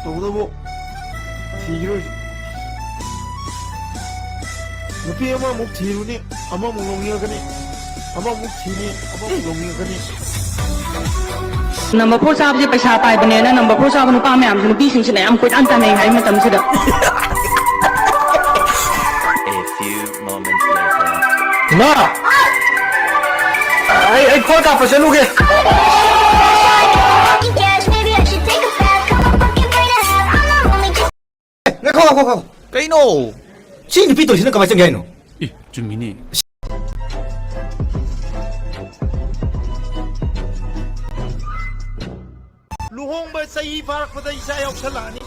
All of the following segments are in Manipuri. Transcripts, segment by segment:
ꯇꯧꯕꯇꯕꯨ ꯊꯤꯈꯤꯔꯣꯏꯁꯤ ꯅꯨꯄꯤ ꯑꯃꯃꯨꯛ ꯊꯤꯔꯨꯅꯤ ꯑꯃꯃꯨꯛ ꯂꯧꯅꯤꯡꯉꯛꯀꯅꯤ ꯑꯃꯃꯨꯛ ꯊꯤꯅꯤ ꯑꯃꯃꯨꯛ ꯂꯧꯅꯤꯡꯉꯛꯀꯅꯤ ꯅꯝꯕꯔ 4 ꯆꯥꯕꯁꯦ ꯄꯩꯁꯥ ꯄꯥꯏꯕꯅꯦꯅ ꯅꯝꯕꯔ 4 ꯆꯥꯕ ꯅꯨꯄꯥ ꯃꯌꯥꯝꯁꯨ ꯅꯨꯄꯤꯁꯤꯡꯁꯤꯅ ꯌꯥꯝ ꯀꯣꯏꯇꯥꯟ ꯇꯥꯟꯅꯩ ꯍꯥꯏ ꯃꯇꯝꯁꯤꯗ ꯏꯃꯥ ꯑꯩ ꯈꯣꯜ ꯀꯥꯞꯄ ꯆꯠꯂꯨꯒꯦ ꯉꯥꯏꯈꯣ ꯀꯩꯅꯣ ꯁꯤ ꯅꯨꯄꯤ ꯇꯧꯔꯤꯁꯤꯅ ꯀꯃꯥꯏꯅ ꯆꯪꯒꯦ ꯍꯥꯏꯅꯣ ꯏ ꯆꯨꯝꯃꯤꯅꯤ ꯂꯨꯍꯣꯡꯕ ꯆꯍꯤ ꯐꯥꯔꯛꯄꯗ ꯏꯆꯥ ꯌꯥꯎꯁꯜꯂꯛꯑꯅꯤ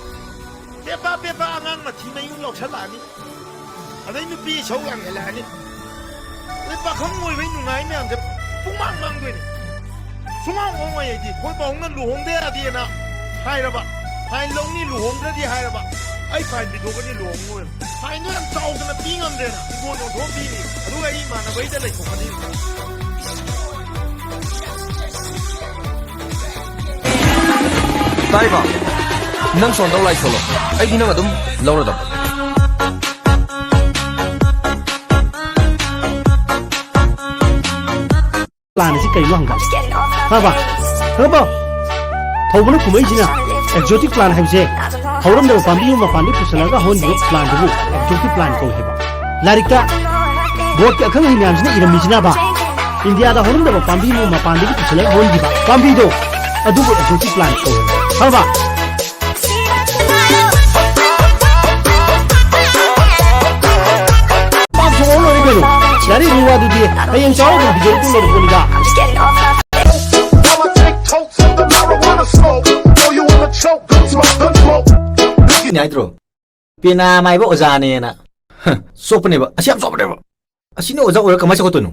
ꯄꯦꯄꯥ ꯑꯉꯥꯡ ꯃꯊꯤ ꯃꯌꯨꯡ ꯂꯧꯁꯜꯂꯛꯑꯅꯤ ꯑꯗꯩ ꯅꯨꯄꯤ ꯏꯁꯧ ꯂꯥꯡꯍꯜꯂꯛꯑꯅꯤ ꯑꯗꯩ ꯄꯥꯈꯪ ꯑꯣꯏꯕꯩ ꯅꯨꯡꯉꯥꯏ ꯃꯌꯥꯝꯁꯦ ꯄꯨꯡꯃꯥꯡ ꯃꯥꯡꯗꯣꯏꯅꯤ ꯁꯨꯡꯉꯥꯡ ꯍꯣꯡꯉꯣꯏ ꯑꯩꯗꯤ ꯑꯩꯈꯣꯏ ꯄꯥꯎꯅ ꯂꯨꯍꯣꯡꯗ ꯌꯥꯗꯦꯅ ꯍꯥꯏꯔꯕ ꯐꯥꯏꯟ ꯂꯧꯅꯤ ꯂꯨꯍꯣꯡꯗ꯭ꯔꯗꯤ ꯍꯥꯏꯔꯕ ꯑꯩ ꯐꯥꯏꯟ ꯄꯤꯊꯣꯛꯀꯅꯤ ꯂꯨꯍꯣꯡꯉꯣꯏ ꯐꯥꯏꯟꯗꯣ ꯌꯥꯝ ꯆꯥꯎꯗꯅ ꯄꯤ ꯉꯝꯗ꯭ꯔꯦꯅ ꯏꯪꯈꯣꯜ ꯌꯣꯟꯊꯣꯛ ꯄꯤꯅꯤ ꯑꯗꯨꯒ ꯑꯩ ꯏꯃꯥꯟꯅꯕꯩꯗ ꯂꯩꯊꯣꯛꯀꯅꯤ ꯇꯥꯏꯕ ꯅꯪ ꯁꯣꯟꯗꯧ ꯂꯥꯏ ꯁꯣꯜꯂꯣ ꯑꯩꯗꯤ ꯅꯪ ꯑꯗꯨꯝ ꯂꯧꯔꯗꯕ ꯄ꯭ꯂꯥꯟ ꯑꯁꯤ ꯀꯔꯤꯅꯣ ꯍꯪꯒ ꯈꯪꯉꯕ ꯊꯧꯕꯅ ꯀꯨꯝꯍꯩꯁꯤꯅ ꯑꯦꯛꯖꯣꯇꯤꯛ ꯄ꯭ꯂꯥꯟ ꯍꯥꯏꯕꯁꯦ ꯍꯧꯔꯝꯗꯕ ꯄꯥꯝꯕꯤ ꯑꯃ ꯃꯄꯥꯟꯗ ꯄꯨꯁꯜꯂꯒ ꯍꯧꯍꯟꯕ ꯄ꯭ꯂꯥꯟꯗꯨꯕꯨ ꯑꯦꯛꯖꯣꯇꯤꯛ ꯄ꯭ꯂꯥꯟ ꯀꯧꯏ ꯍꯥꯏꯕ ꯂꯥꯏꯔꯤꯛꯇ ꯕꯣꯔꯗꯀꯤ ꯑꯈꯪ ꯑꯍꯩ ꯃꯌꯥꯝꯁꯤꯅ ꯏꯔꯝꯃꯤꯁꯤꯅꯕ ꯏꯟꯗꯤꯌꯥꯗ ꯍꯧꯔꯝꯗꯕ ꯄꯥꯝꯕꯤ ꯑꯃ ꯃꯄꯥꯟꯗꯒꯤ ꯄꯨꯁꯜꯂꯒ ꯍꯧꯍꯟꯈꯤꯕ ꯄꯥꯝꯕꯤꯗꯣ ꯑꯗꯨꯕꯨ ꯑꯦꯛꯖꯣꯇꯤꯛ ꯄ꯭ꯂꯥꯟ ꯀꯧꯏ ꯈꯪꯉꯕ ꯄꯥꯝꯊꯣꯛꯑ ꯂꯣꯏꯔꯦ ꯀꯩꯅꯣ ꯌꯥꯔꯤ ꯏꯕꯨꯡ ꯋꯥꯗꯨꯗꯤ ꯍꯌꯦꯡ ꯆꯥꯎꯔꯒ ꯕꯤꯖꯣꯏꯄꯨꯔ ꯂꯣꯏꯔꯛꯄꯅꯤꯗ ꯍꯥꯏꯗ꯭ꯔꯣ ꯄꯦꯅꯥ ꯃꯥꯏꯕ ꯑꯣꯖꯥꯅꯦꯅ ꯆꯣꯞꯄꯅꯦꯕ ꯑꯁꯤ ꯌꯥꯝ ꯆꯣꯞꯄꯅꯦꯕ ꯑꯁꯤꯅ ꯑꯣꯖꯥ ꯑꯣꯏꯔ ꯀꯃꯥꯏꯅ ꯆꯥꯎꯈꯠꯇꯣꯏꯅꯣ